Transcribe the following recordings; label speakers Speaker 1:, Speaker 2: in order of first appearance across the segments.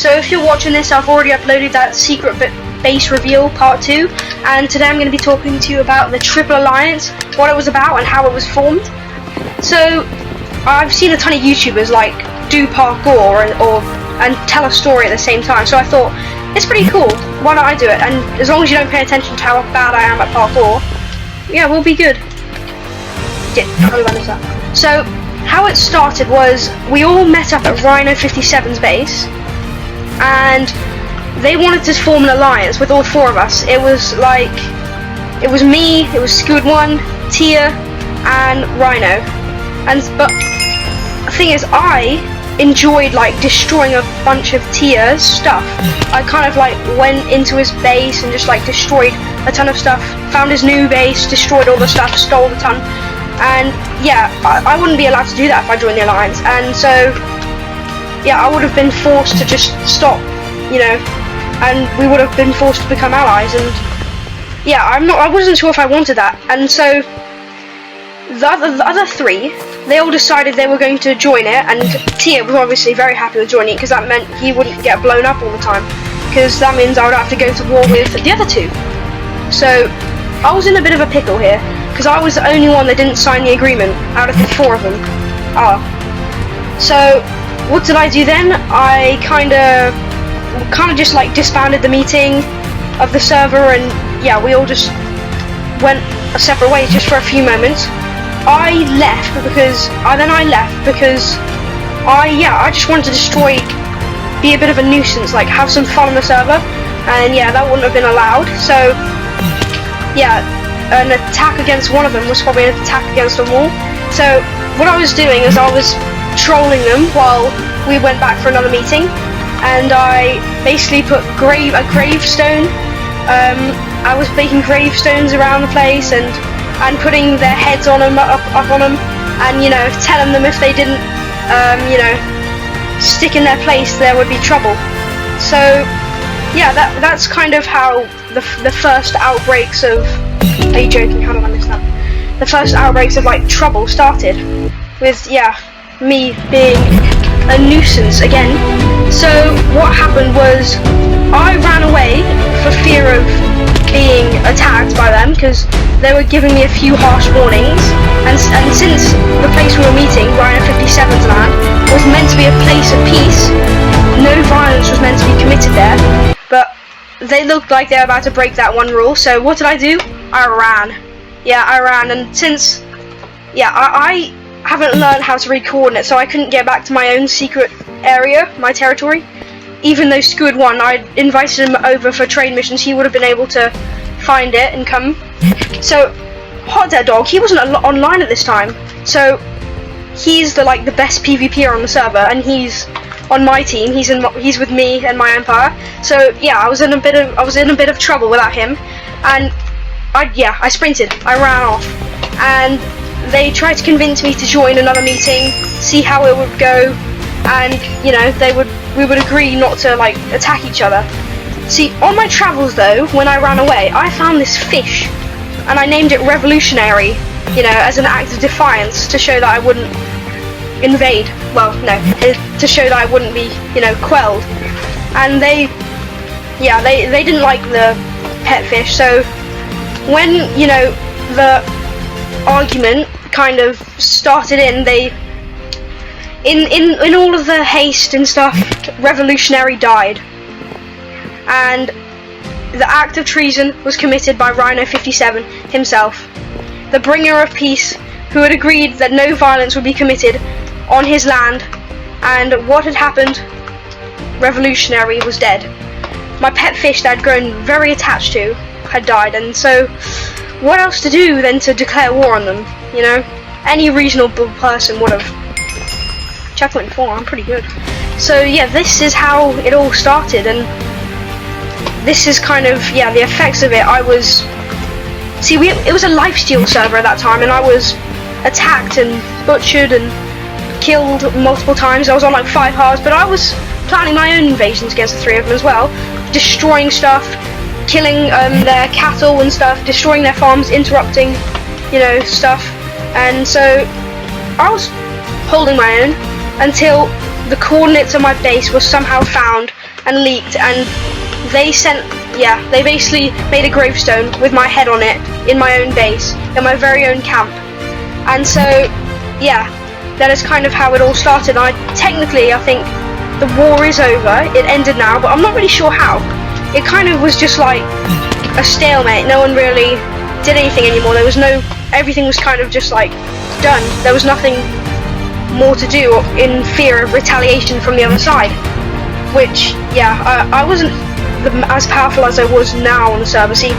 Speaker 1: So if you're watching this, I've already uploaded that secret base reveal part 2, and today I'm going to be talking to you about the Triple Alliance, what it was about and how it was formed. So I've seen a ton of YouTubers like do parkour and tell a story at the same time, so I thought it's pretty cool, why don't I do it? And as long as you don't pay attention to how bad I am at parkour, yeah, we'll be good. Yeah, I'll manage that. So how it started was we all met up at Rhino 57's base, and they wanted to form an alliance with all 4 of us. It was me, it was Squid1, Tia, and Rhino. But the thing is, I enjoyed like destroying a bunch of Tia's stuff. I kind of like went into his base and just like destroyed a ton of stuff, found his new base, destroyed all the stuff, stole a ton. And yeah, I wouldn't be allowed to do that if I joined the alliance, and so yeah, I would have been forced to just stop, you know, and we would have been forced to become allies. And yeah, I wasn't sure if I wanted that. And so the other 3, they all decided they were going to join it, and Tia was obviously very happy with joining it because that meant he wouldn't get blown up all the time, because that means I would have to go to war with the other 2. So I was in a bit of a pickle here because I was the only one that didn't sign the agreement out of the 4 of them. So what did I do then? I kind of just like disbanded the meeting of the server, and yeah, we all just went a separate ways just for a few moments. I left because I just wanted to be a bit of a nuisance, like have some fun on the server, and yeah, that wouldn't have been allowed. So yeah, an attack against one of them was probably an attack against them all. So what I was doing is I was trolling them while we went back for another meeting, and I basically put a gravestone. I was making gravestones around the place and putting their heads on them, up on them, and you know, telling them if they didn't, you know, stick in their place, there would be trouble. So yeah, that's kind of how the first outbreaks of. Are you joking? How do I understand? The first outbreaks of like trouble started with me being a nuisance again. So what happened was I ran away for fear of being attacked by them, because they were giving me a few harsh warnings, and since the place we were meeting, Rhino 57's land, was meant to be a place of peace, no violence was meant to be committed there, but they looked like they were about to break that one rule. So what did I do? I ran. Yeah, I ran, and since I haven't learned how to read coordinates, so I couldn't get back to my own secret area, my territory. Even though Squid1, I invited him over for trade missions, he would have been able to find it and come. So Hot Dead Dog, he wasn't online at this time, so he's the best PvPer on the server, and he's on my team. He's with me and my empire. So yeah, I was in a bit of trouble without him, and I sprinted. I ran off, and they tried to convince me to join another meeting, see how it would go, and you know, we would agree not to like attack each other. See, on my travels though, when I ran away, I found this fish, and I named it Revolutionary, you know, as an act of defiance to show that I wouldn't invade. Well, no, to show that I wouldn't be, you know, quelled. And they didn't like the pet fish. So when, you know, the argument kind of started in all of the haste and stuff, Revolutionary died, and the act of treason was committed by Rhino 57 himself, the bringer of peace, who had agreed that no violence would be committed on his land. And what had happened? Revolutionary was dead. My pet fish that I'd grown very attached to had died, and so what else to do than to declare war on them, you know? Any reasonable person would have. Checkpoint 4, I'm pretty good. So yeah, this is how it all started, and this is kind of, the effects of it. It was a lifesteal server at that time, and I was attacked and butchered and killed multiple times. I was on like 5 hearts, but I was planning my own invasions against the 3 of them as well, destroying stuff, killing their cattle and stuff, destroying their farms, interrupting, you know, stuff. And so I was holding my own until the coordinates of my base were somehow found and leaked, and they basically made a gravestone with my head on it in my own base, in my very own camp. And so, yeah, that is kind of how it all started. I think the war is over, it ended now, but I'm not really sure how. It kind of was just like a stalemate. No one really did anything anymore. There was everything was kind of just like done. There was nothing more to do in fear of retaliation from the other side. Which, yeah, I wasn't as powerful as I was now on the server. See,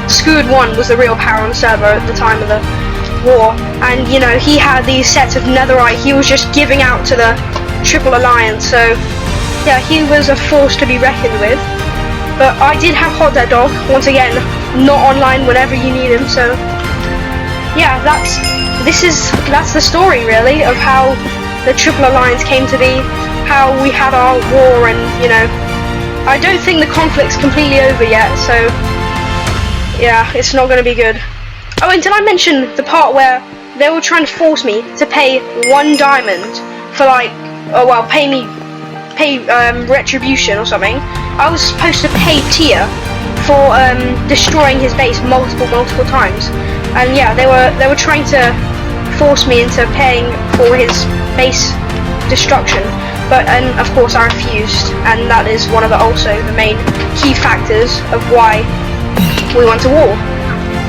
Speaker 1: Scood 1 was the real power on the server at the time of the war, and you know, he had these sets of netherite he was just giving out to the Triple Alliance, so yeah, he was a force to be reckoned with. But I did have Hot Dead Dog, once again, not online whenever you need him, so yeah, that's the story really of how the Triple Alliance came to be, how we had our war, and you know, I don't think the conflict's completely over yet, so yeah, it's not going to be good. Oh, and did I mention the part where they were trying to force me to pay 1 diamond for like, pay retribution or something? I was supposed to pay Tia for destroying his base multiple times, and yeah, they were trying to force me into paying for his base destruction, but of course I refused, and that is one of the main key factors of why we went to war.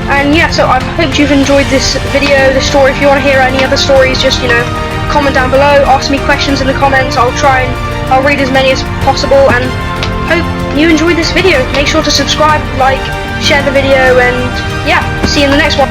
Speaker 1: And yeah, so I hope you've enjoyed this video, the story. If you want to hear any other stories, just, you know, comment down below, ask me questions in the comments. I'll read as many as possible, and hope you enjoyed this video. Make sure to subscribe, like, share the video, and yeah, see you in the next one.